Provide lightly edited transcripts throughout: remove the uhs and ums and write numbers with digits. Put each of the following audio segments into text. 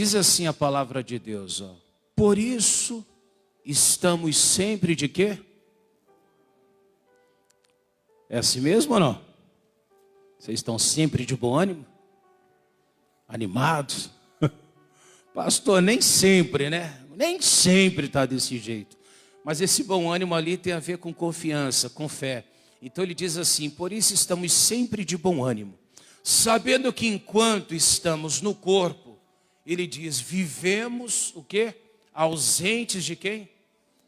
Diz assim a palavra de Deus, ó. Por isso estamos sempre de quê? É assim mesmo ou não? Vocês estão sempre de bom ânimo? Animados? Pastor, nem sempre, né? Nem sempre está desse jeito. Mas esse bom ânimo ali tem a ver com confiança, com fé. Então ele diz assim, por isso estamos sempre de bom ânimo. Sabendo que enquanto estamos no corpo, ele diz, vivemos o quê? Ausentes de quem?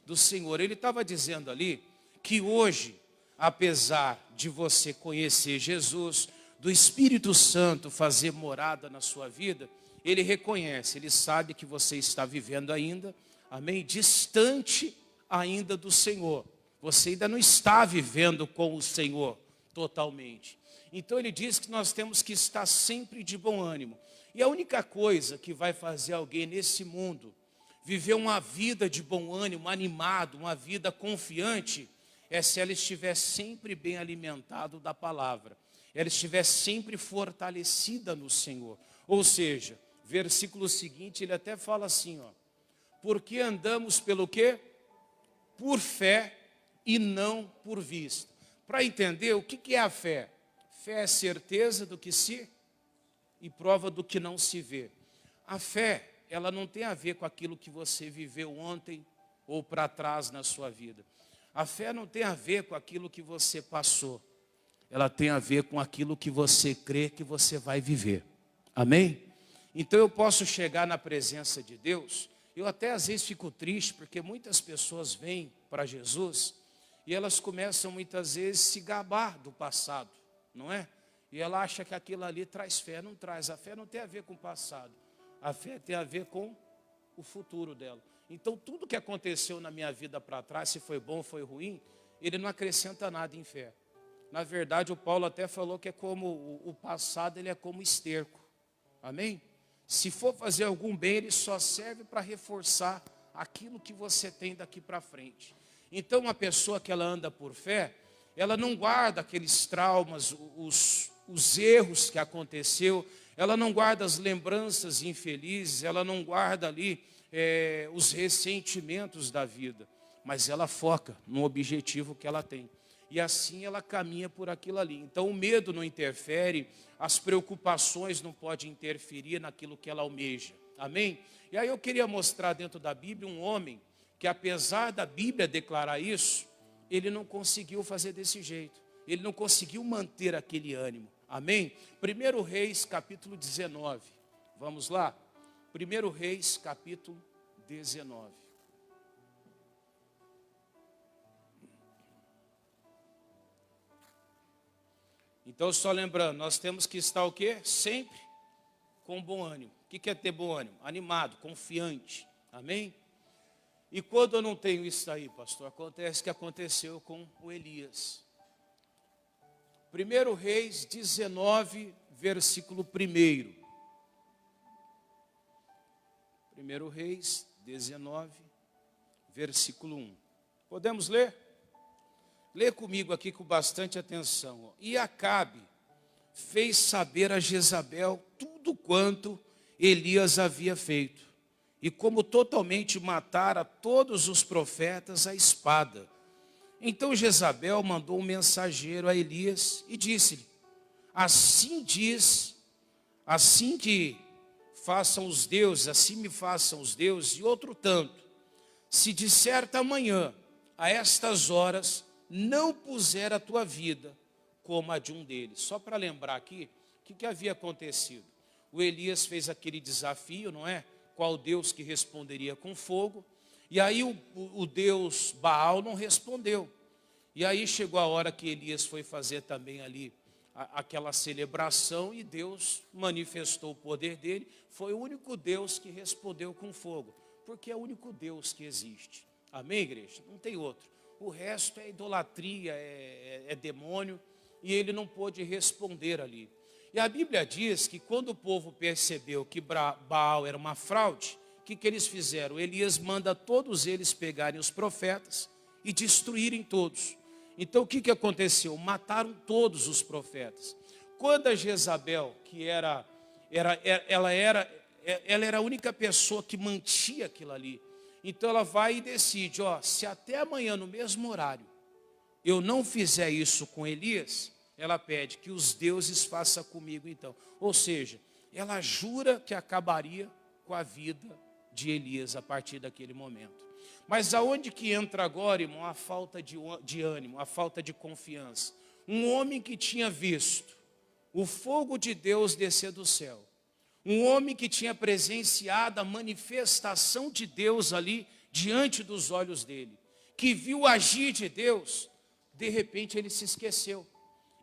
Do Senhor. Ele estava dizendo ali que hoje, apesar de você conhecer Jesus, do Espírito Santo fazer morada na sua vida, ele reconhece, ele sabe que você está vivendo ainda, amém? Distante ainda do Senhor. Você ainda não está vivendo com o Senhor totalmente. Então ele diz que nós temos que estar sempre de bom ânimo. E a única coisa que vai fazer alguém nesse mundo viver uma vida de bom ânimo, animado, uma vida confiante, é se ela estiver sempre bem alimentado da palavra. Ela estiver sempre fortalecida no Senhor. Ou seja, versículo seguinte, ele até fala assim, ó. Porque andamos pelo quê? Por fé e não por vista. Para entender o que é a fé? Fé é certeza do que se e prova do que não se vê. A fé, ela não tem a ver com aquilo que você viveu ontem ou para trás na sua vida. A fé não tem a ver com aquilo que você passou. Ela tem a ver com aquilo que você crê que você vai viver. Amém? Então eu posso chegar na presença de Deus. Eu até às vezes fico triste porque muitas pessoas vêm para Jesus e elas começam muitas vezes a se gabar do passado, não é? E ela acha que aquilo ali traz fé, não traz. A fé não tem a ver com o passado. A fé tem a ver com o futuro dela. Então tudo que aconteceu na minha vida para trás, se foi bom ou foi ruim, ele não acrescenta nada em fé. Na verdade, o Paulo até falou que é como o passado, ele é como esterco. Amém? Se for fazer algum bem, ele só serve para reforçar aquilo que você tem daqui para frente. Então, uma pessoa que ela anda por fé, ela não guarda aqueles traumas, os erros que aconteceu, ela não guarda as lembranças infelizes, ela não guarda ali os ressentimentos da vida, mas ela foca no objetivo que ela tem. E assim ela caminha por aquilo ali. Então o medo não interfere, as preocupações não podem interferir naquilo que ela almeja. Amém? E aí eu queria mostrar dentro da Bíblia um homem que, apesar da Bíblia declarar isso, ele não conseguiu fazer desse jeito. Ele não conseguiu manter aquele ânimo. Amém? 1 Reis, capítulo 19. Vamos lá? 1 Reis, capítulo 19. Então, só lembrando, nós temos que estar o quê? Sempre com bom ânimo. O que é ter bom ânimo? Animado, confiante. Amém? E quando eu não tenho isso aí, pastor, acontece o que aconteceu com o Elias. 1 Reis 19, versículo 1. 1 Reis 19, versículo 1. Podemos ler? Lê comigo aqui com bastante atenção. E Acabe fez saber a Jezabel tudo quanto Elias havia feito, e como totalmente matara todos os profetas à espada. Então Jezabel mandou um mensageiro a Elias e disse-lhe, assim diz, assim que façam os deuses, assim me façam os deuses, e outro tanto, se de certa manhã, a estas horas, não puser a tua vida como a de um deles. Só para lembrar aqui, o que havia acontecido? O Elias fez aquele desafio, não é? Qual Deus que responderia com fogo? E aí o Deus Baal não respondeu. E aí chegou a hora que Elias foi fazer também ali aquela celebração e Deus manifestou o poder dele. Foi o único Deus que respondeu com fogo, porque é o único Deus que existe. Amém, igreja? Não tem outro. O resto é idolatria, é demônio, e ele não pôde responder ali. E a Bíblia diz que quando o povo percebeu que Baal era uma fraude, o que eles fizeram? Elias manda todos eles pegarem os profetas e destruírem todos. Então o que aconteceu? Mataram todos os profetas. Quando a Jezabel, que ela era ela era a única pessoa que mantinha aquilo ali. Então ela vai e decide, se até amanhã no mesmo horário eu não fizer isso com Elias, ela pede que os deuses façam comigo então. Ou seja, ela jura que acabaria com a vida de Elias a partir daquele momento. Mas aonde que entra agora, irmão, a falta de ânimo, a falta de confiança? Um homem que tinha visto o fogo de Deus descer do céu, um homem que tinha presenciado a manifestação de Deus ali diante dos olhos dele, que viu o agir de Deus, de repente ele se esqueceu.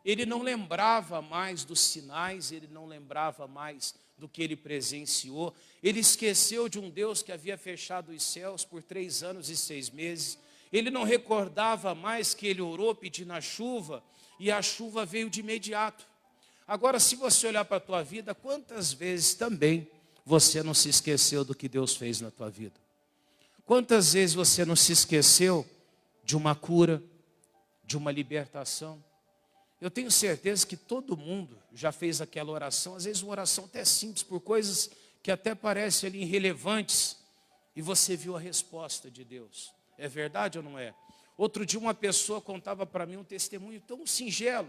Ele não lembrava mais dos sinais, ele não lembrava mais do que ele presenciou. Ele esqueceu de um Deus que havia fechado os céus por 3 anos e 6 meses. Ele não recordava mais que ele orou pedindo a chuva e a chuva veio de imediato. Agora, se você olhar para a tua vida, quantas vezes também você não se esqueceu do que Deus fez na tua vida? Quantas vezes você não se esqueceu de uma cura, de uma libertação? Eu tenho certeza que todo mundo já fez aquela oração, às vezes uma oração até simples, por coisas que até parecem ali irrelevantes, e você viu a resposta de Deus. É verdade ou não é? Outro dia uma pessoa contava para mim um testemunho tão singelo,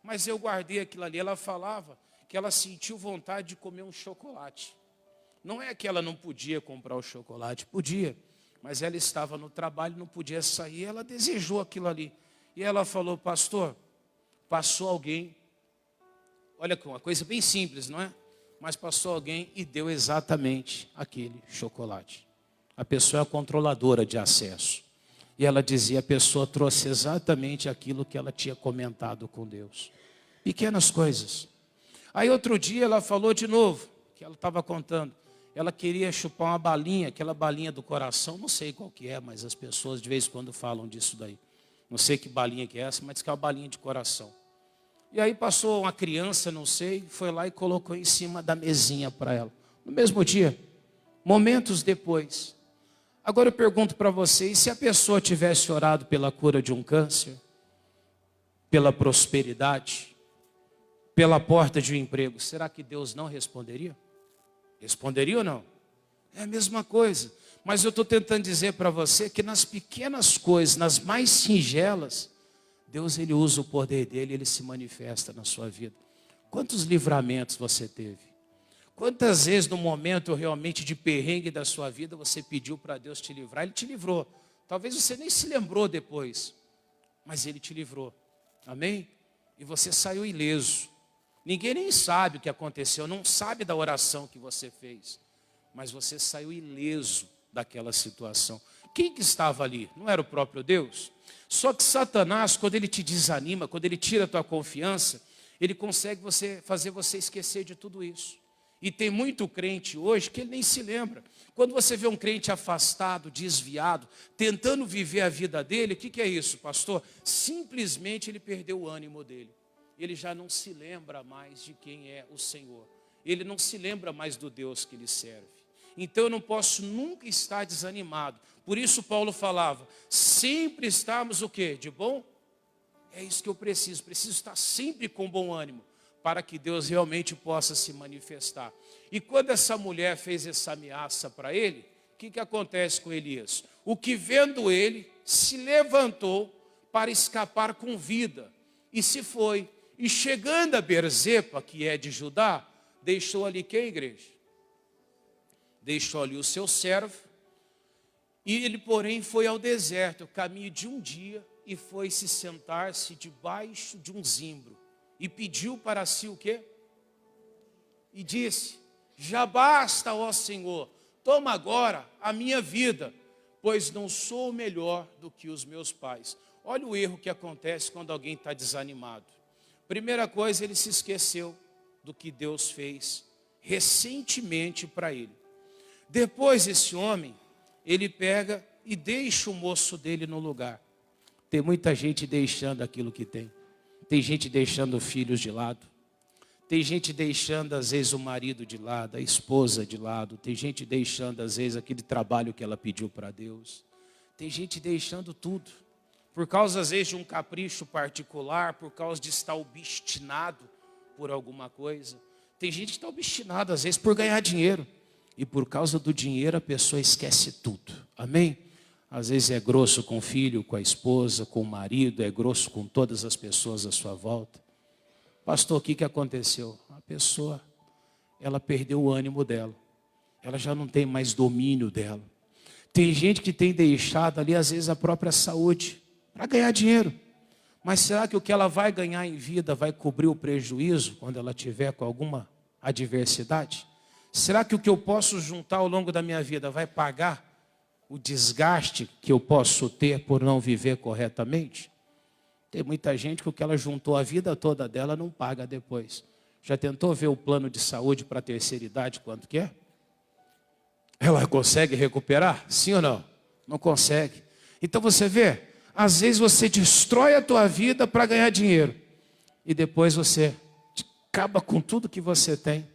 mas eu guardei aquilo ali. Ela falava que ela sentiu vontade de comer um chocolate. Não é que ela não podia comprar o chocolate, podia, mas ela estava no trabalho, não podia sair, ela desejou aquilo ali. E ela falou, pastor, passou alguém, olha que uma coisa bem simples, não é? Mas passou alguém e deu exatamente aquele chocolate. A pessoa é a controladora de acesso. E ela dizia, a pessoa trouxe exatamente aquilo que ela tinha comentado com Deus. Pequenas coisas. Aí outro dia ela falou de novo, que ela estava contando. Ela queria chupar uma balinha, aquela balinha do coração, não sei qual que é, mas as pessoas de vez em quando falam disso daí. Não sei que balinha que é essa, mas diz que é uma balinha de coração. E aí passou uma criança, não sei, foi lá e colocou em cima da mesinha para ela. No mesmo dia, momentos depois. Agora eu pergunto para vocês, se a pessoa tivesse orado pela cura de um câncer, pela prosperidade, pela porta de um emprego, será que Deus não responderia? Responderia ou não? É a mesma coisa. Mas eu estou tentando dizer para você que nas pequenas coisas, nas mais singelas, Deus ele usa o poder dele, ele se manifesta na sua vida. Quantos livramentos você teve? Quantas vezes no momento realmente de perrengue da sua vida você pediu para Deus te livrar? Ele te livrou. Talvez você nem se lembrou depois, mas ele te livrou. Amém? E você saiu ileso. Ninguém nem sabe o que aconteceu, não sabe da oração que você fez, mas você saiu ileso daquela situação. Quem que estava ali? Não era o próprio Deus? Só que Satanás, quando ele te desanima, quando ele tira a tua confiança, ele consegue fazer você esquecer de tudo isso. E tem muito crente hoje que ele nem se lembra. Quando você vê um crente afastado, desviado, tentando viver a vida dele, o que é isso, pastor? Simplesmente ele perdeu o ânimo dele. Ele já não se lembra mais de quem é o Senhor. Ele não se lembra mais do Deus que ele serve. Então eu não posso nunca estar desanimado. Por isso Paulo falava, sempre estarmos o quê? De bom? É isso que eu preciso estar sempre com bom ânimo, para que Deus realmente possa se manifestar. E quando essa mulher fez essa ameaça para ele, o que acontece com Elias? O que vendo ele, se levantou para escapar com vida, e se foi. E chegando a Berzepa, que é de Judá, deixou ali quem, igreja? Deixou ali o seu servo, e ele, porém, foi ao deserto, caminho de um dia, e foi se sentar-se debaixo de um zimbro, e pediu para si o quê? E disse, já basta, ó Senhor, toma agora a minha vida, pois não sou melhor do que os meus pais. Olha o erro que acontece quando alguém está desanimado. Primeira coisa, ele se esqueceu do que Deus fez recentemente para ele. Depois esse homem, ele pega e deixa o moço dele no lugar. Tem muita gente deixando aquilo que tem. Tem gente deixando filhos de lado. Tem gente deixando às vezes o marido de lado, a esposa de lado. Tem gente deixando às vezes aquele trabalho que ela pediu para Deus. Tem gente deixando tudo. Por causa às vezes de um capricho particular, por causa de estar obstinado por alguma coisa. Tem gente que está obstinada às vezes por ganhar dinheiro. E por causa do dinheiro a pessoa esquece tudo. Amém? Às vezes é grosso com o filho, com a esposa, com o marido, é grosso com todas as pessoas à sua volta. Pastor, o que aconteceu? A pessoa, ela perdeu o ânimo dela. Ela já não tem mais domínio dela. Tem gente que tem deixado ali, às vezes, a própria saúde para ganhar dinheiro. Mas será que o que ela vai ganhar em vida vai cobrir o prejuízo quando ela tiver com alguma adversidade? Será que o que eu posso juntar ao longo da minha vida vai pagar o desgaste que eu posso ter por não viver corretamente? Tem muita gente que o que ela juntou a vida toda dela não paga depois. Já tentou ver o plano de saúde para a terceira idade, quanto que é? Ela consegue recuperar? Sim ou não? Não consegue. Então você vê, às vezes você destrói a tua vida para ganhar dinheiro. E depois você acaba com tudo que você tem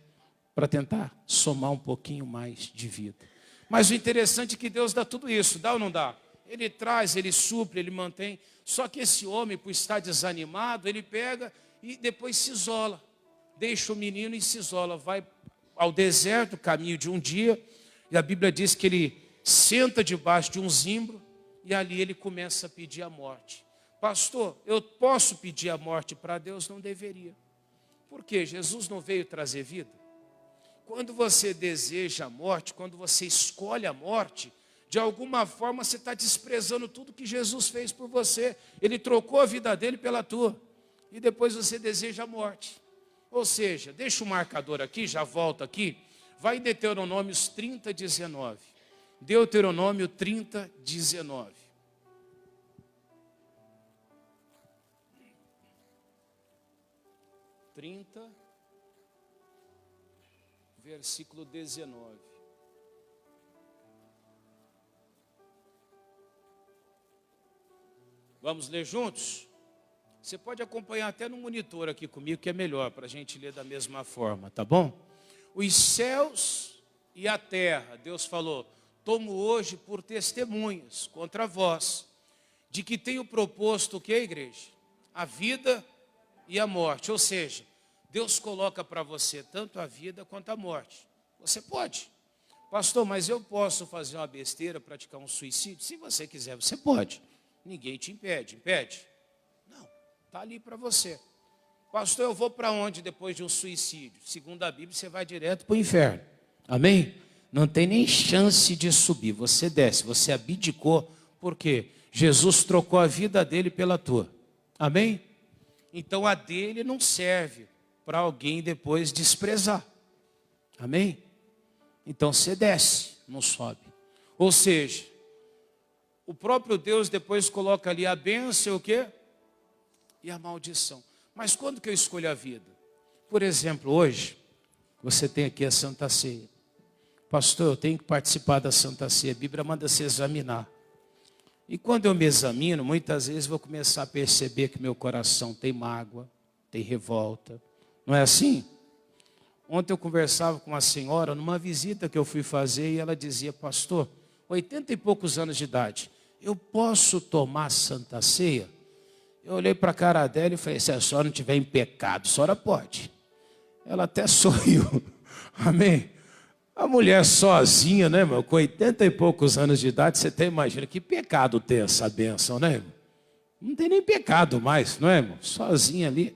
para tentar somar um pouquinho mais de vida. Mas o interessante é que Deus dá tudo isso, dá ou não dá? Ele traz, ele supre, ele mantém. Só que esse homem, por estar desanimado, ele pega e depois se isola. Deixa o menino e se isola. Vai ao deserto, caminho de um dia. E a Bíblia diz que ele senta debaixo de um zimbro e ali ele começa a pedir a morte. Pastor, eu posso pedir a morte para Deus? Não deveria. Por quê? Jesus não veio trazer vida? Quando você deseja a morte, quando você escolhe a morte, de alguma forma você está desprezando tudo que Jesus fez por você. Ele trocou a vida dele pela tua. E depois você deseja a morte. Ou seja, deixa o marcador aqui, já volto aqui. Vai em Deuteronômios 30, 19. Deuteronômio 30, 19. Versículo 19. Vamos ler juntos? Você pode acompanhar até no monitor aqui comigo, que é melhor para a gente ler da mesma forma, tá bom? Os céus e a terra, Deus falou, tomo hoje por testemunhas contra vós, de que tenho proposto o que, igreja? A vida e a morte. Ou seja, Deus coloca para você tanto a vida quanto a morte. Você pode. Pastor, mas eu posso fazer uma besteira, praticar um suicídio? Se você quiser, você pode. Ninguém te impede. Impede? Não, está ali para você. Pastor, eu vou para onde depois de um suicídio? Segundo a Bíblia, você vai direto para o inferno. Amém? Não tem nem chance de subir. Você desce, você abdicou. Por quê? Jesus trocou a vida dele pela tua. Amém? Então a dele não serve para alguém depois desprezar. Amém? Então você desce, não sobe. Ou seja, o próprio Deus depois coloca ali a bênção e o quê? E a maldição. Mas quando que eu escolho a vida? Por exemplo, hoje, você tem aqui a Santa Ceia. Pastor, eu tenho que participar da Santa Ceia. A Bíblia manda se examinar. E quando eu me examino, muitas vezes vou começar a perceber que meu coração tem mágoa, tem revolta. Não é assim? Ontem eu conversava com uma senhora numa visita que eu fui fazer e ela dizia, pastor, 80 e poucos anos de idade, eu posso tomar Santa Ceia? Eu olhei para a cara dela e falei, se a senhora não estiver em pecado, a senhora pode. Ela até sorriu. Amém? A mulher sozinha, né, irmão? Com 80 e poucos anos de idade, você até imagina que pecado ter essa bênção, né, irmão? Não tem nem pecado mais, não é, irmão? Sozinha ali,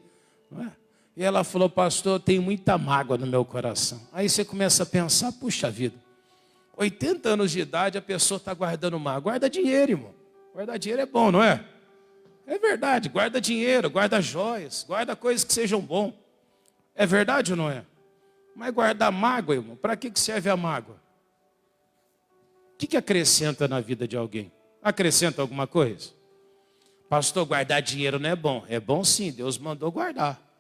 não é? E ela falou, pastor, eu tenho muita mágoa no meu coração. Aí você começa a pensar, puxa vida, 80 anos de idade, a pessoa está guardando mágoa. Guarda dinheiro, irmão. Guardar dinheiro é bom, não é? É verdade, guarda dinheiro, guarda joias, guarda coisas que sejam bom. É verdade ou não é? Mas guardar mágoa, irmão, para que serve a mágoa? O que acrescenta na vida de alguém? Acrescenta alguma coisa? Pastor, guardar dinheiro não é bom. É bom sim, Deus mandou guardar.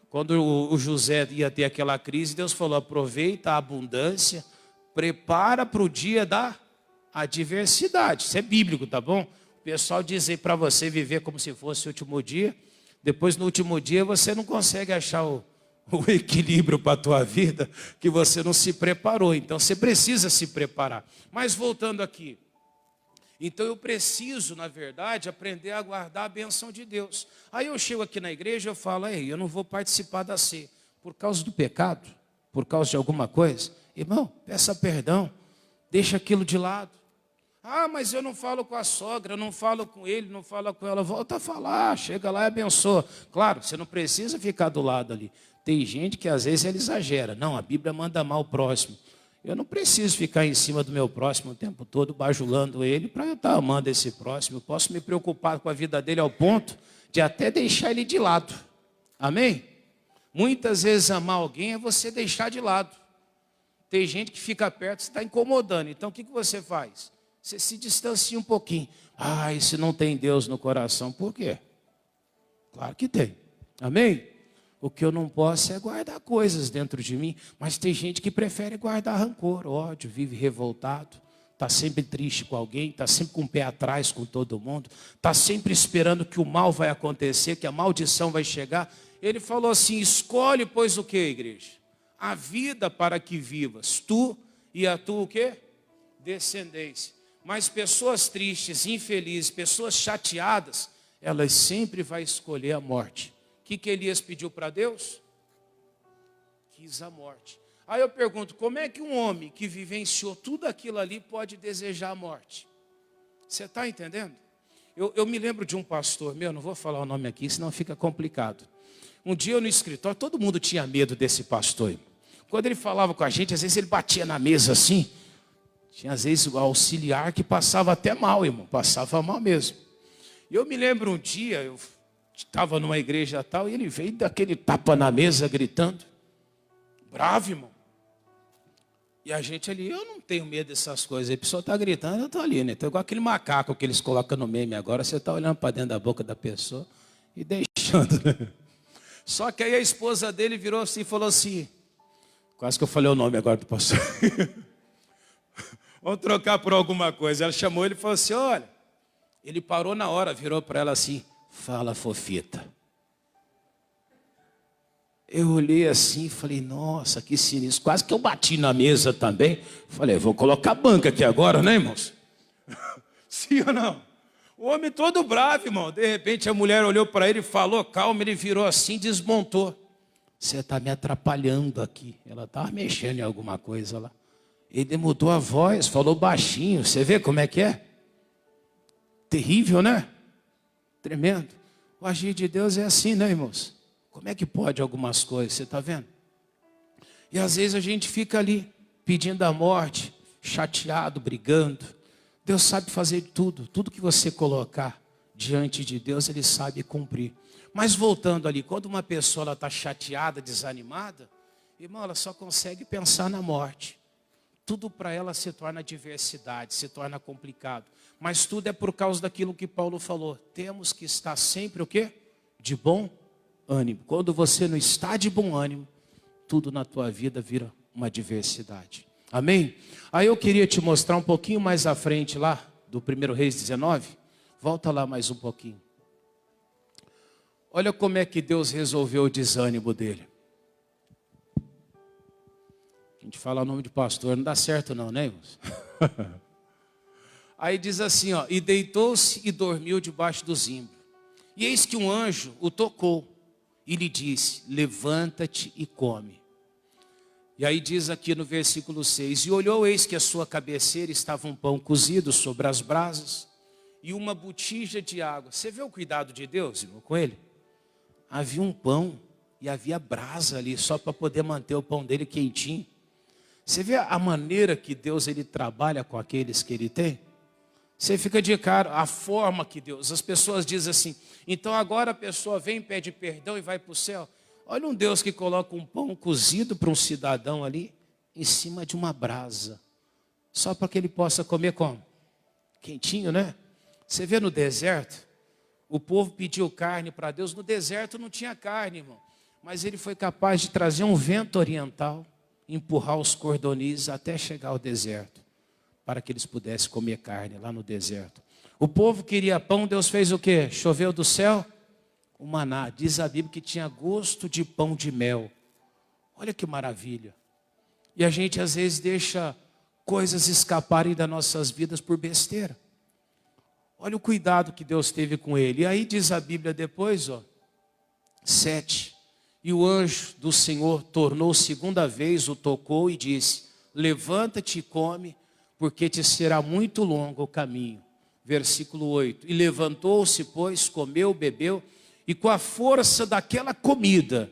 Quando o José ia ter aquela crise, Deus falou, aproveita a abundância, prepara para o dia da adversidade. Isso é bíblico, tá bom? O pessoal diz aí para você viver como se fosse o último dia. Depois no último dia você não consegue achar o equilíbrio para a tua vida, que você não se preparou. Então você precisa se preparar. Mas voltando aqui. Então eu preciso, na verdade, aprender a guardar a benção de Deus. Aí eu chego aqui na igreja e eu falo, ei, eu não vou participar da ceia. Por causa do pecado? Por causa de alguma coisa? Irmão, peça perdão, deixa aquilo de lado. Ah, mas eu não falo com a sogra, eu não falo com ele, não falo com ela. Volta a falar, chega lá e abençoa. Claro, você não precisa ficar do lado ali. Tem gente que às vezes ele exagera. Não, a Bíblia manda amar o próximo. Eu não preciso ficar em cima do meu próximo o tempo todo, bajulando ele, para eu estar amando esse próximo. Eu posso me preocupar com a vida dele ao ponto de até deixar ele de lado. Amém? Muitas vezes amar alguém é você deixar de lado. Tem gente que fica perto, você está incomodando. Então o que você faz? Você se distancia um pouquinho. Ah, esse não tem Deus no coração. Por quê? Claro que tem. Amém? O que eu não posso é guardar coisas dentro de mim. Mas tem gente que prefere guardar rancor, ódio, vive revoltado. Está sempre triste com alguém, está sempre com o pé atrás com todo mundo. Está sempre esperando que o mal vai acontecer, que a maldição vai chegar. Ele falou assim, escolhe, pois, o que, igreja? A vida para que vivas, tu e a tua o quê? Descendência. Mas pessoas tristes, infelizes, pessoas chateadas, elas sempre vão escolher a morte. O que Elias pediu para Deus? Quis a morte. Aí eu pergunto, como é que um homem que vivenciou tudo aquilo ali pode desejar a morte? Você está entendendo? Eu me lembro de um pastor meu, não vou falar o nome aqui, senão fica complicado. Um dia eu no escritório, todo mundo tinha medo desse pastor. Quando ele falava com a gente, às vezes ele batia na mesa assim. Tinha às vezes o auxiliar que passava até mal, irmão. Passava mal mesmo. E eu me lembro um dia, eu estava numa igreja tal, e ele veio daquele tapa na mesa gritando. Bravo, irmão. E a gente ali, eu não tenho medo dessas coisas. A pessoa está gritando, eu estou ali, né? Então, igual aquele macaco que eles colocam no meme agora, você está olhando para dentro da boca da pessoa e deixando, né? Só que aí a esposa dele virou assim e falou assim, quase que eu falei o nome agora do pastor. Vamos trocar por alguma coisa. Ela chamou ele e falou assim, olha, ele parou na hora, virou para ela assim, fala, fofita. Eu olhei assim e falei, nossa, que sinistro. Quase que eu bati na mesa também. Falei, vou colocar a banca aqui agora, né, irmãos? Sim ou não? O homem todo bravo, irmão. De repente a mulher olhou para ele e falou, calma, ele virou assim, desmontou. Você está me atrapalhando aqui. Ela estava mexendo em alguma coisa lá. Ele mudou a voz, falou baixinho. Você vê como é que é? Terrível, né? Tremendo. O agir de Deus é assim, né, irmãos? Como é que pode algumas coisas, você está vendo? E às vezes a gente fica ali, pedindo a morte, chateado, brigando. Deus sabe fazer tudo. Tudo que você colocar diante de Deus, Ele sabe cumprir. Mas voltando ali, quando uma pessoa está chateada, desanimada, irmão, ela só consegue pensar na morte. Tudo para ela se torna adversidade, se torna complicado. Mas tudo é por causa daquilo que Paulo falou. Temos que estar sempre o quê? De bom ânimo. Quando você não está de bom ânimo, tudo na tua vida vira uma adversidade. Amém? Aí eu queria te mostrar um pouquinho mais à frente lá, do 1 Reis 19. Volta lá mais um pouquinho. Olha como é que Deus resolveu o desânimo dele. A gente fala o nome de pastor, não dá certo não, né, irmãos? Aí diz assim, ó, e deitou-se e dormiu debaixo do zimbro. E eis que um anjo o tocou e lhe disse, levanta-te e come. E aí diz aqui no versículo 6, e olhou, eis que a sua cabeceira estava um pão cozido sobre as brasas e uma botija de água. Você vê o cuidado de Deus, irmão, com ele? Havia um pão e havia brasa ali, só para poder manter o pão dele quentinho. Você vê a maneira que Deus ele trabalha com aqueles que ele tem? Você fica de cara, a forma que Deus, as pessoas dizem assim, então agora a pessoa vem, pede perdão e vai para o céu. Olha um Deus que coloca um pão cozido para um cidadão ali, em cima de uma brasa, só para que ele possa comer como? Quentinho, né? Você vê no deserto, o povo pediu carne para Deus, no deserto não tinha carne, irmão, mas ele foi capaz de trazer um vento oriental, empurrar os cordões até chegar ao deserto, para que eles pudessem comer carne lá no deserto. O povo queria pão, Deus fez o quê? Choveu do céu? O maná, diz a Bíblia que tinha gosto de pão de mel. Olha que maravilha. E a gente às vezes deixa coisas escaparem das nossas vidas por besteira. Olha o cuidado que Deus teve com ele. E aí diz a Bíblia depois, ó, 7. E o anjo do Senhor tornou segunda vez, o tocou e disse, levanta-te e come, porque te será muito longo o caminho. Versículo 8, e levantou-se, pois, comeu, bebeu, e com a força daquela comida,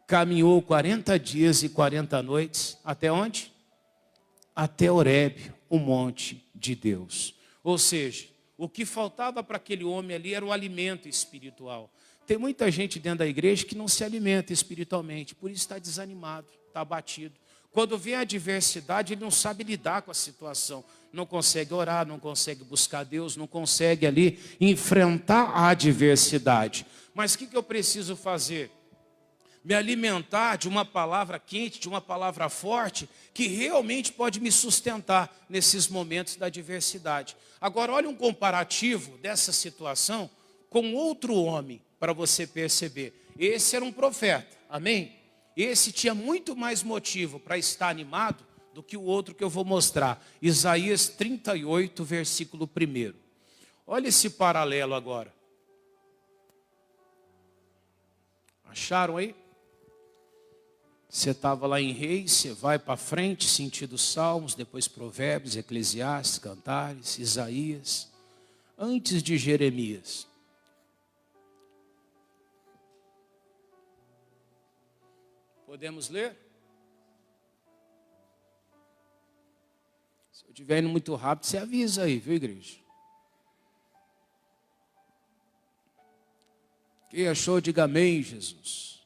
caminhou 40 dias e 40 noites, até onde? Até Horebe, o monte de Deus. Ou seja, o que faltava para aquele homem ali era o alimento espiritual. Tem muita gente dentro da igreja que não se alimenta espiritualmente, por isso está desanimado, está abatido. Quando vem a adversidade, ele não sabe lidar com a situação. Não consegue orar, não consegue buscar Deus, não consegue ali enfrentar a adversidade. Mas o que eu preciso fazer? Me alimentar de uma palavra quente, de uma palavra forte, que realmente pode me sustentar nesses momentos da adversidade. Agora, olha um comparativo dessa situação com outro homem, para você perceber. Esse era um profeta, amém? Esse tinha muito mais motivo para estar animado do que o outro que eu vou mostrar. Isaías 38, versículo 1. Olha esse paralelo agora. Acharam aí? Você estava lá em Reis, você vai para frente, sentido Salmos, depois Provérbios, Eclesiastes, Cantares, Isaías, antes de Jeremias. Podemos ler? Se eu estiver indo muito rápido, você avisa aí, viu, igreja? Quem achou, diga amém, Jesus.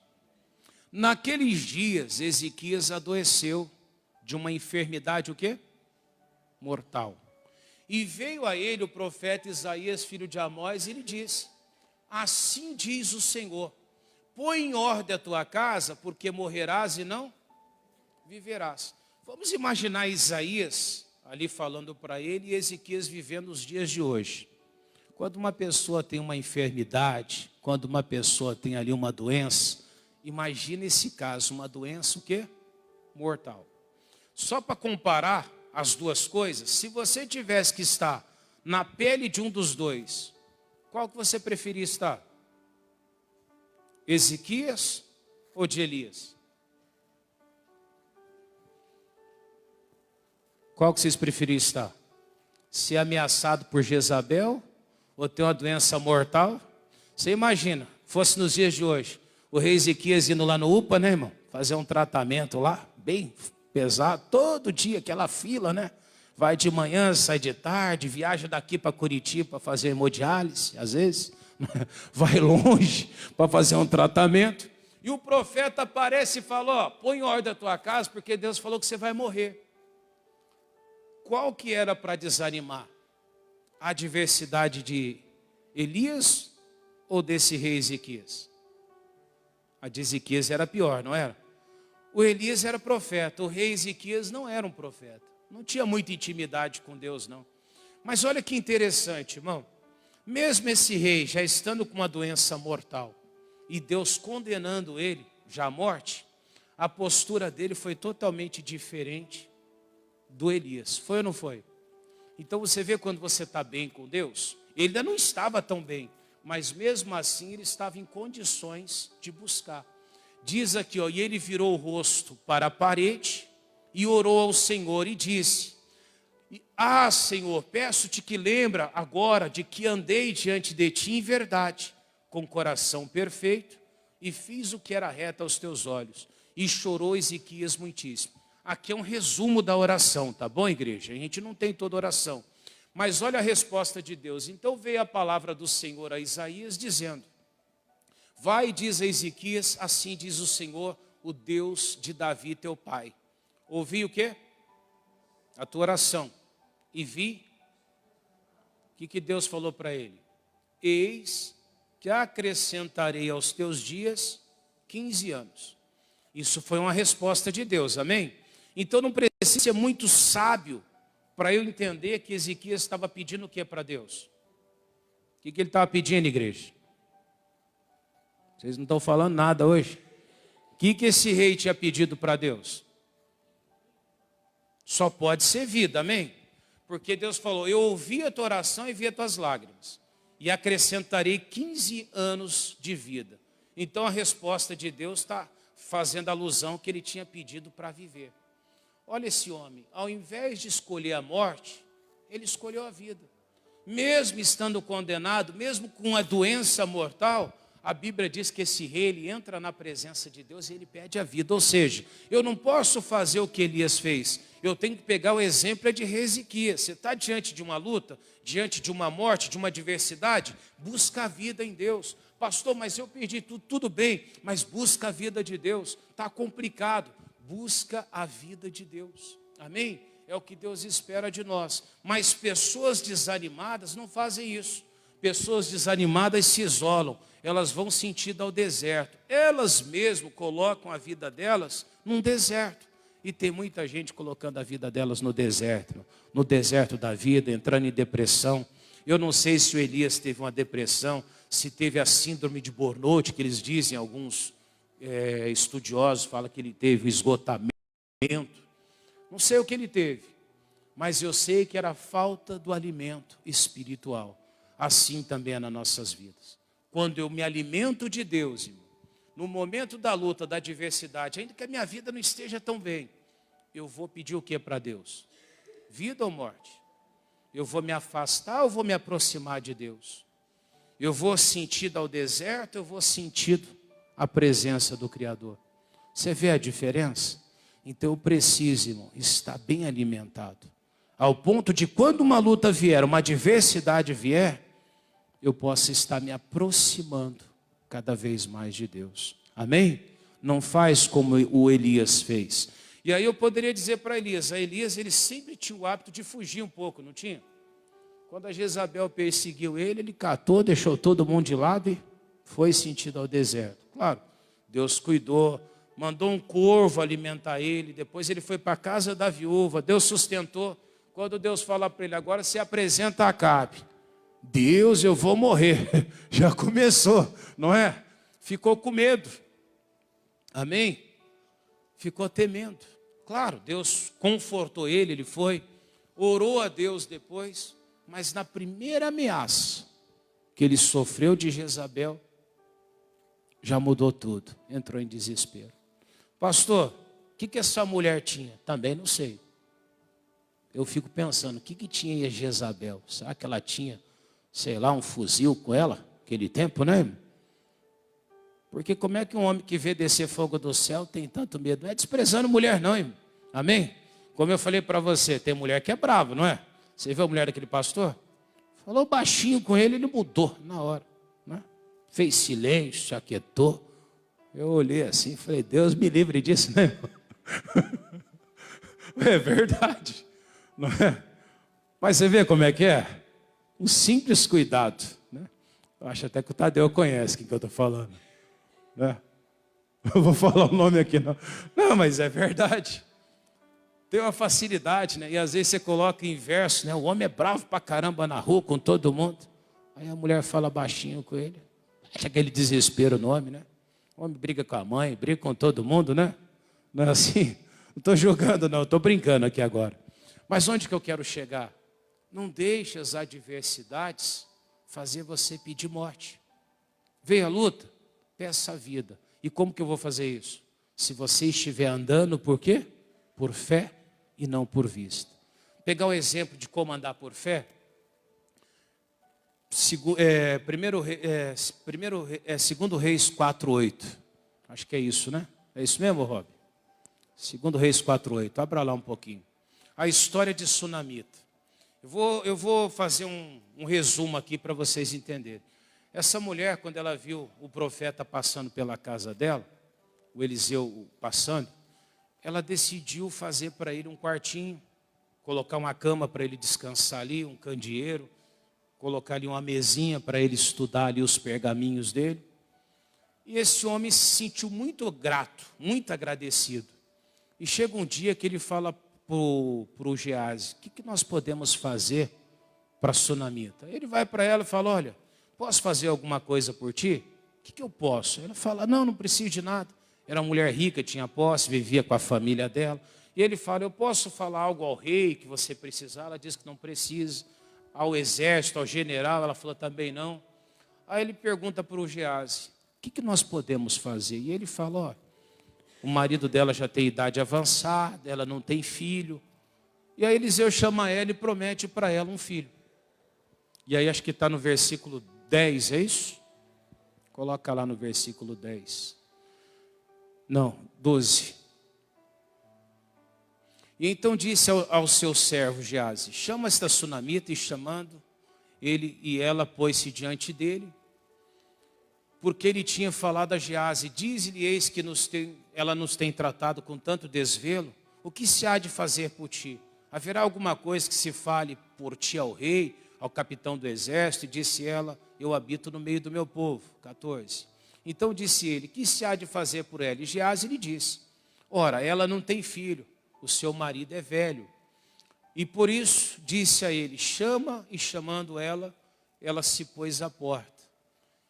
Naqueles dias, Ezequias adoeceu de uma enfermidade, o quê? Mortal. E veio a ele o profeta Isaías, filho de Amós, e ele disse: assim diz o Senhor, põe em ordem a tua casa, porque morrerás e não viverás. Vamos imaginar Isaías ali falando para ele e Ezequias vivendo os dias de hoje. Quando uma pessoa tem uma enfermidade, quando uma pessoa tem ali uma doença, imagina esse caso, uma doença o quê? Mortal. Só para comparar as duas coisas, se você tivesse que estar na pele de um dos dois, qual que você preferia estar? Ezequias ou de Elias? Qual que vocês preferiam estar? Ser ameaçado por Jezabel ou ter uma doença mortal? Você imagina, fosse nos dias de hoje, o rei Ezequias indo lá no UPA, né, irmão? Fazer um tratamento lá, bem pesado, todo dia, aquela fila, né? Vai de manhã, sai de tarde, viaja daqui para Curitiba para fazer hemodiálise, às vezes, vai longe para fazer um tratamento. E o profeta aparece e fala: ó, põe em ordem a tua casa, porque Deus falou que você vai morrer. Qual que era para desanimar? A adversidade de Elias ou desse rei Ezequias? A de Ezequias era pior, não era? O Elias era profeta, o rei Ezequias não era um profeta. Não tinha muita intimidade com Deus, não. Mas olha que interessante, irmão. Mesmo esse rei já estando com uma doença mortal e Deus condenando ele, já à morte, a postura dele foi totalmente diferente do Elias. Foi ou não foi? Então você vê quando você está bem com Deus, ele ainda não estava tão bem, mas mesmo assim ele estava em condições de buscar. Diz aqui, ó, e ele virou o rosto para a parede e orou ao Senhor e disse: ah, Senhor, peço-te que lembra agora de que andei diante de ti em verdade, com coração perfeito, e fiz o que era reto aos teus olhos. E chorou Ezequias muitíssimo. Aqui é um resumo da oração, tá bom, igreja? A gente não tem toda oração. Mas olha a resposta de Deus. Então veio a palavra do Senhor a Isaías dizendo: vai, diz a Ezequias, assim diz o Senhor, o Deus de Davi teu pai. Ouvi o quê? A tua oração. E vi, o que Deus falou para ele? Eis que acrescentarei aos teus dias 15 anos. Isso foi uma resposta de Deus, amém? Então não precisa ser muito sábio para eu entender que Ezequias estava pedindo o que para Deus? O que ele estava pedindo, igreja? Vocês não estão falando nada hoje? O que esse rei tinha pedido para Deus? Só pode ser vida, amém? Porque Deus falou: eu ouvi a tua oração e vi as tuas lágrimas, e acrescentarei 15 anos de vida. Então a resposta de Deus está fazendo alusão que ele tinha pedido para viver. Olha esse homem, ao invés de escolher a morte, ele escolheu a vida. Mesmo estando condenado, mesmo com a doença mortal, a Bíblia diz que esse rei, ele entra na presença de Deus e ele pede a vida. Ou seja, eu não posso fazer o que Elias fez. Eu tenho que pegar o exemplo de Ezequias. Você está diante de uma luta, diante de uma morte, de uma adversidade, busca a vida em Deus. Pastor, mas eu perdi tudo, tudo bem, mas busca a vida de Deus. Está complicado, busca a vida de Deus. Amém? É o que Deus espera de nós. Mas pessoas desanimadas não fazem isso. Pessoas desanimadas se isolam. Elas vão sentido ao deserto. Elas mesmo colocam a vida delas num deserto. E tem muita gente colocando a vida delas no deserto da vida, entrando em depressão. Eu não sei se o Elias teve uma depressão, se teve a síndrome de burnout, que eles dizem, alguns estudiosos falam que ele teve esgotamento. Não sei o que ele teve, mas eu sei que era a falta do alimento espiritual. Assim também é nas nossas vidas. Quando eu me alimento de Deus, irmão, no momento da luta, da adversidade, ainda que a minha vida não esteja tão bem, eu vou pedir o que para Deus? Vida ou morte? Eu vou me afastar ou vou me aproximar de Deus? Eu vou sentido ao deserto, eu vou sentido a presença do Criador. Você vê a diferença? Então eu preciso, irmão, estar bem alimentado. Ao ponto de quando uma luta vier, uma adversidade vier, eu possa estar me aproximando cada vez mais de Deus. Amém? Não faz como o Elias fez. E aí eu poderia dizer para Elias, ele sempre tinha o hábito de fugir um pouco, não tinha? Quando a Jezabel perseguiu ele catou, deixou todo mundo de lado e foi sentido ao deserto. Claro, Deus cuidou, mandou um corvo alimentar ele, depois ele foi para a casa da viúva, Deus sustentou. Quando Deus fala para ele, agora se apresenta a Acabe. Deus, eu vou morrer. Já começou, não é? Ficou com medo. Amém? Ficou temendo. Claro, Deus confortou ele, ele foi, orou a Deus depois, mas na primeira ameaça que ele sofreu de Jezabel, já mudou tudo, entrou em desespero. Pastor, o que essa mulher tinha? Também não sei. Eu fico pensando, o que tinha Jezabel? Será que ela tinha, sei lá, um fuzil com ela? Aquele tempo, né? Porque como é que um homem que vê descer fogo do céu tem tanto medo? Não é desprezando mulher não, irmão. Amém? Como eu falei para você, tem mulher que é brava, não é? Você viu a mulher daquele pastor? Falou baixinho com ele, ele mudou na hora. Né? Fez silêncio, se aquietou. Eu olhei assim e falei, Deus me livre disso, né, irmão? É verdade. Não é? Mas você vê como é que é? Um simples cuidado. Né? Eu acho até que o Tadeu conhece quem que eu estou falando. Né? Eu vou falar o nome aqui, não. Não, mas é verdade. Tem uma facilidade, né? E às vezes você coloca em verso, né? O homem é bravo pra caramba na rua com todo mundo. Aí a mulher fala baixinho com ele. Acha aquele desespero no homem, né? O homem briga com a mãe, briga com todo mundo, né? Não é assim? Não estou julgando, não. Estou brincando aqui agora. Mas onde que eu quero chegar? Não deixe as adversidades fazer você pedir morte. Veio a luta? Peça a vida. E como que eu vou fazer isso? Se você estiver andando, por quê? Por fé e não por vista. Pegar o exemplo de como andar por fé. Segundo Reis 4:8. Acho que é isso, né? É isso mesmo, Rob? Segundo Reis 4:8. Abra lá um pouquinho. A história de Sunamita. Eu vou fazer um resumo aqui para vocês entenderem. Essa mulher, quando ela viu o profeta passando pela casa dela, o Eliseu passando, ela decidiu fazer para ele um quartinho, colocar uma cama para ele descansar ali, um candeeiro, colocar ali uma mesinha para ele estudar ali os pergaminhos dele. E esse homem se sentiu muito grato, muito agradecido. E chega um dia que ele fala para o Geazi, o que nós podemos fazer para a Sunamita? Ele vai para ela e fala, olha, posso fazer alguma coisa por ti? O que eu posso? Ela fala, não preciso de nada. Era uma mulher rica, tinha posse, vivia com a família dela. E ele fala, eu posso falar algo ao rei que você precisar? Ela diz que não precisa. Ao exército, ao general, ela falou também não. Aí ele pergunta para o Geazi, o que nós podemos fazer? E ele fala, ó, O marido dela já tem idade avançada, ela não tem filho. E aí Eliseu chama ela e promete para ela um filho. E aí acho que está no versículo 10, é isso? Coloca lá no versículo 10. Não, 12. E então disse ao seu servo Geazi: chama esta sunamita. E chamando ele e ela pôs-se diante dele, porque ele tinha falado a Geazi: dize-lhe, eis que ela nos tem tratado com tanto desvelo, o que se há de fazer por ti? Haverá alguma coisa que se fale por ti ao rei, ao capitão do exército? E disse ela: eu habito no meio do meu povo. 14. Então disse ele: que se há de fazer por ela? E Geazi lhe disse: ora, ela não tem filho, o seu marido é velho. E por isso disse a ele: chama. E chamando ela, ela se pôs à porta.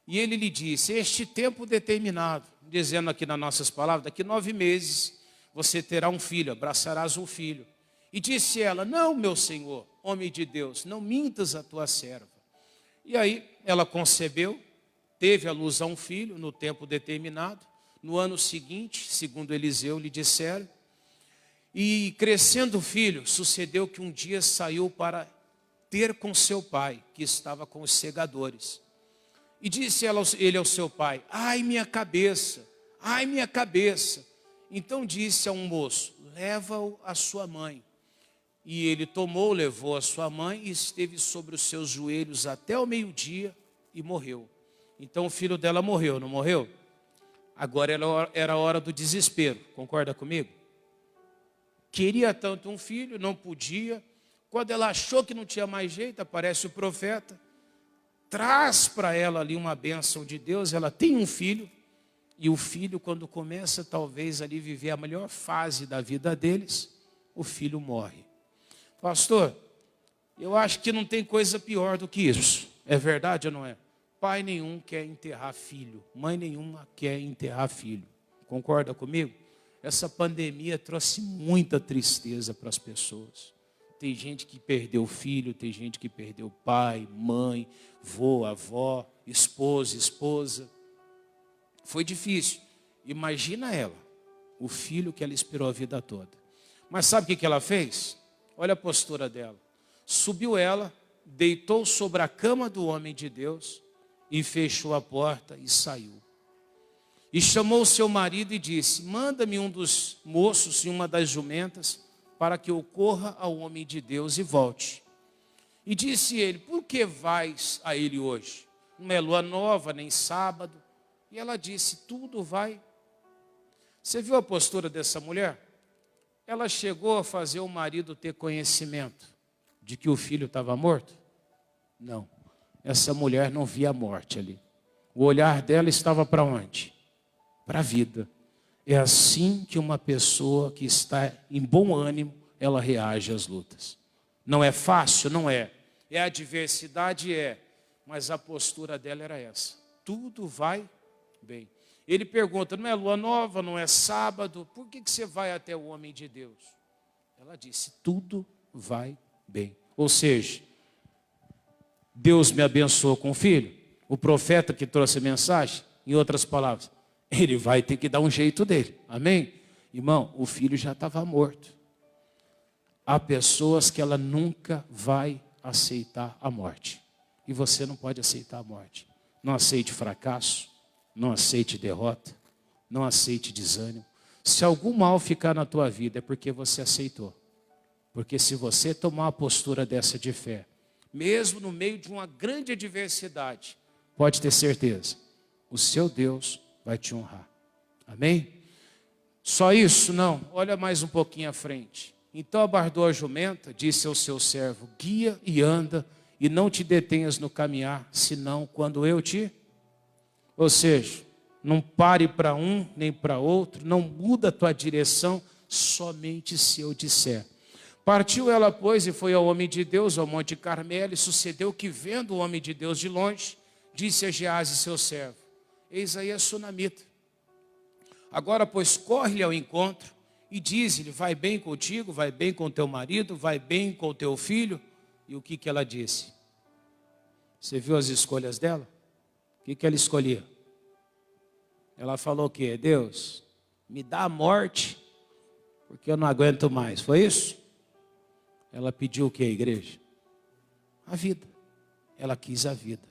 E ele lhe disse: este tempo determinado, dizendo aqui nas nossas palavras, daqui 9 meses você terá um filho, abraçarás um filho. E disse ela: não, meu senhor, homem de Deus, não mintas a tua serva. E aí ela concebeu, teve à luz a um filho no tempo determinado. No ano seguinte, segundo Eliseu lhe disseram, e crescendo o filho, sucedeu que um dia saiu para ter com seu pai, que estava com os segadores. E disse ele ao seu pai: ai minha cabeça, ai minha cabeça. Então disse a um moço: leva-o à sua mãe. E ele tomou, levou a sua mãe e esteve sobre os seus joelhos até o meio-dia e morreu. Então o filho dela morreu, não morreu? Agora era a hora do desespero, concorda comigo? Queria tanto um filho, não podia. Quando ela achou que não tinha mais jeito, aparece o profeta, traz para ela ali uma bênção de Deus. Ela tem um filho, e o filho, quando começa talvez ali viver a melhor fase da vida deles, o filho morre. Pastor, eu acho que não tem coisa pior do que isso. É verdade ou não é? Pai nenhum quer enterrar filho, mãe nenhuma quer enterrar filho. Concorda comigo? Essa pandemia trouxe muita tristeza para as pessoas. Tem gente que perdeu filho, tem gente que perdeu pai, mãe, vô, avó, esposa. Foi difícil. Imagina ela, o filho que ela esperou a vida toda. Mas sabe o que ela fez? Olha a postura dela. Subiu ela, deitou sobre a cama do homem de Deus e fechou a porta e saiu. E chamou o seu marido e disse: manda-me um dos moços e uma das jumentas, para que eu corra ao homem de Deus e volte. E disse ele: por que vais a ele hoje? Não é lua nova, nem sábado. E ela disse: tudo vai. Você viu a postura dessa mulher? Ela chegou a fazer o marido ter conhecimento de que o filho estava morto? Não. Essa mulher não via a morte ali. O olhar dela estava para onde? Para a vida. É assim que uma pessoa que está em bom ânimo, ela reage às lutas. Não é fácil? Não é. É adversidade? É. Mas a postura dela era essa. Tudo vai bem. Ele pergunta: não é lua nova, não é sábado, por que você vai até o homem de Deus? Ela disse: tudo vai bem. Ou seja, Deus me abençoou com o filho. O profeta que trouxe a mensagem, em outras palavras, ele vai ter que dar um jeito dele. Amém? Irmão, o filho já estava morto. Há pessoas que ela nunca vai aceitar a morte. E você não pode aceitar a morte. Não aceite fracasso, não aceite derrota, não aceite desânimo. Se algum mal ficar na tua vida é porque você aceitou. Porque se você tomar uma postura dessa de fé, mesmo no meio de uma grande adversidade, pode ter certeza, o seu Deus vai te honrar. Amém? Só isso? Não. Olha mais um pouquinho à frente. Então abardou a jumenta, disse ao seu servo: guia e anda, e não te detenhas no caminhar, senão quando eu te... Ou seja, não pare para um nem para outro, não muda a tua direção, somente se eu disser. Partiu ela, pois, e foi ao homem de Deus, ao monte Carmelo, e sucedeu que, vendo o homem de Deus de longe, disse a Geazi, seu servo: eis aí a sunamita. Agora, pois, corre-lhe ao encontro e diz-lhe: vai bem contigo, vai bem com teu marido, vai bem com teu filho. E o que ela disse? Você viu as escolhas dela? O que ela escolhia? Ela falou o quê? Deus, me dá a morte, porque eu não aguento mais. Foi isso? Ela pediu o que, igreja? A vida. Ela quis a vida.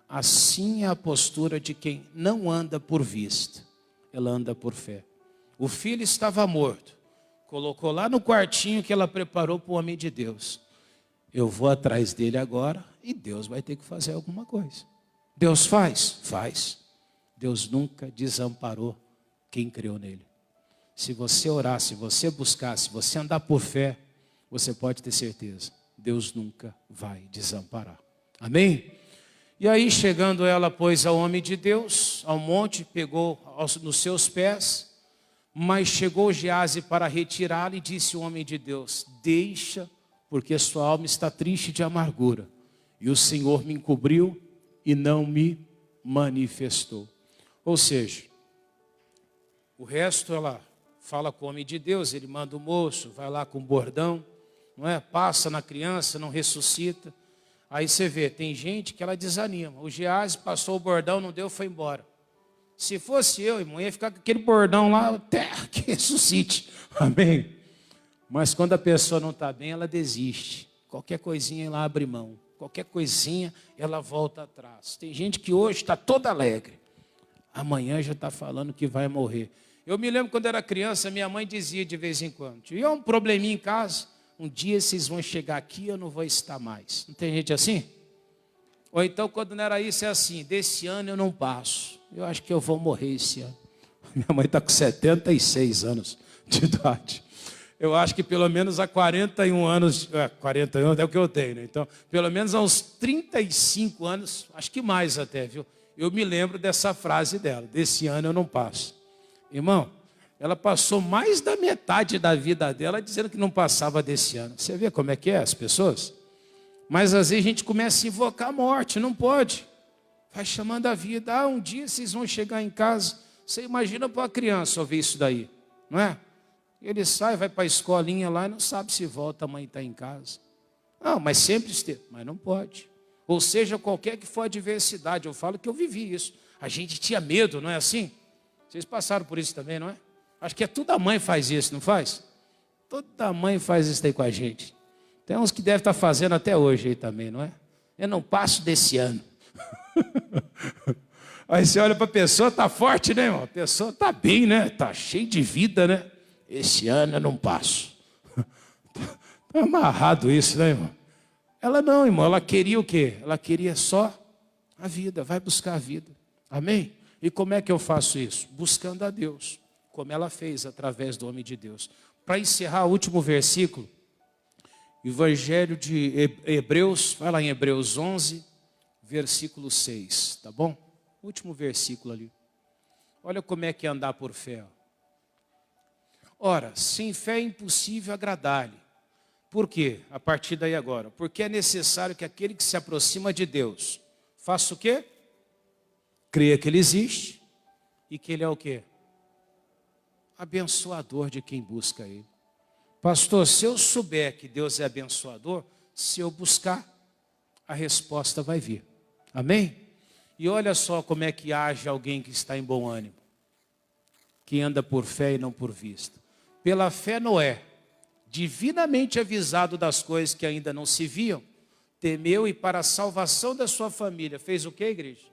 Assim é a postura de quem não anda por vista, ela anda por fé. O filho estava morto, colocou lá no quartinho que ela preparou para o homem de Deus. Eu vou atrás dele agora e Deus vai ter que fazer alguma coisa. Deus faz? Faz. Deus nunca desamparou quem creu nele. Se você orar, se você buscar, se você andar por fé, você pode ter certeza, Deus nunca vai desamparar. Amém? E aí, chegando ela, pois, ao homem de Deus, ao monte, pegou nos seus pés, mas chegou Geazi para retirá-la e disse o homem de Deus: deixa, porque sua alma está triste de amargura, e o Senhor me encobriu e não me manifestou. Ou seja, o resto ela fala com o homem de Deus, ele manda o moço, vai lá com o bordão, não é? Passa na criança, não ressuscita. Aí você vê, tem gente que ela desanima. O Geazi passou o bordão, não deu, foi embora. Se fosse eu, irmão, ia ficar com aquele bordão lá até que ressuscite. Amém? Mas quando a pessoa não está bem, ela desiste. Qualquer coisinha ela abre mão. Qualquer coisinha ela volta atrás. Tem gente que hoje está toda alegre. Amanhã já está falando que vai morrer. Eu me lembro quando era criança, minha mãe dizia de vez em quando: tinha um probleminha em casa, um dia vocês vão chegar aqui e eu não vou estar mais. Não tem gente assim? Ou então quando não era isso, é assim: desse ano eu não passo, eu acho que eu vou morrer esse ano. Minha mãe está com 76 anos de idade. Eu acho que pelo menos há 41 anos, 41 é o que eu tenho, né? Então, pelo menos há uns 35 anos, acho que mais até, viu? Eu me lembro dessa frase dela: desse ano eu não passo. Irmão, ela passou mais da metade da vida dela dizendo que não passava desse ano. Você vê como é que é as pessoas? Mas às vezes a gente começa a invocar a morte, não pode. Vai chamando a vida. Ah, um dia vocês vão chegar em casa. Você imagina para uma criança ouvir isso daí, não é? Ele sai, vai para a escolinha lá e não sabe se volta, a mãe está em casa. Não, mas sempre esteve, mas não pode. Ou seja, qualquer que for a adversidade, eu falo que eu vivi isso. A gente tinha medo, não é assim? Vocês passaram por isso também, não é? Acho que toda mãe faz isso, não faz? Toda mãe faz isso aí com a gente. Tem uns que devem estar fazendo até hoje aí também, não é? Eu não passo desse ano. Aí você olha para a pessoa, está forte, né, irmão? A pessoa está bem, né? Está cheia de vida, né? Esse ano eu não passo. Está amarrado isso, né, irmão? Ela não, irmão, ela queria o quê? Ela queria só a vida, vai buscar a vida. Amém? E como é que eu faço isso? Buscando a Deus, como ela fez através do homem de Deus. Para encerrar o último versículo, Evangelho de Hebreus, vai lá em Hebreus 11, versículo 6, tá bom? Último versículo ali. Olha como é que é andar por fé. Ora, sem fé é impossível agradar-lhe. Por quê? A partir daí agora. Porque é necessário que aquele que se aproxima de Deus faça o quê? Creia que Ele existe e que Ele é o quê? Abençoador de quem busca Ele. Pastor, se eu souber que Deus é abençoador, se eu buscar, a resposta vai vir. Amém? E olha só como é que age alguém que está em bom ânimo, que anda por fé e não por vista. Pela fé Noé, divinamente avisado das coisas que ainda não se viam, temeu e para a salvação da sua família, fez o que, igreja?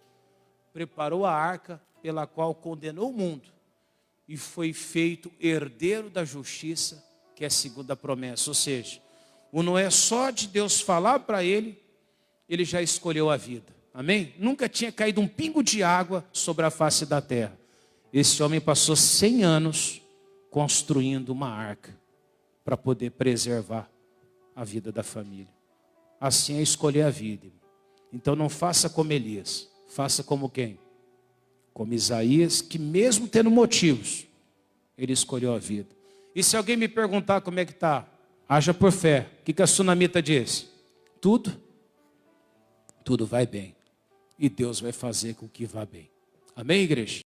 Preparou a arca pela qual condenou o mundo e foi feito herdeiro da justiça, que é segundo a promessa. Ou seja, o Noé, só de Deus falar para ele, ele já escolheu a vida. Amém? Nunca tinha caído um pingo de água sobre a face da terra. Esse homem passou 100 anos construindo uma arca para poder preservar a vida da família. Assim é escolher a vida. Então não faça como Elias, faça como quem? Como Isaías, que mesmo tendo motivos, ele escolheu a vida. E se alguém me perguntar como é que está, haja por fé. O que a sunamita disse? Tudo vai bem. E Deus vai fazer com que vá bem. Amém, igreja?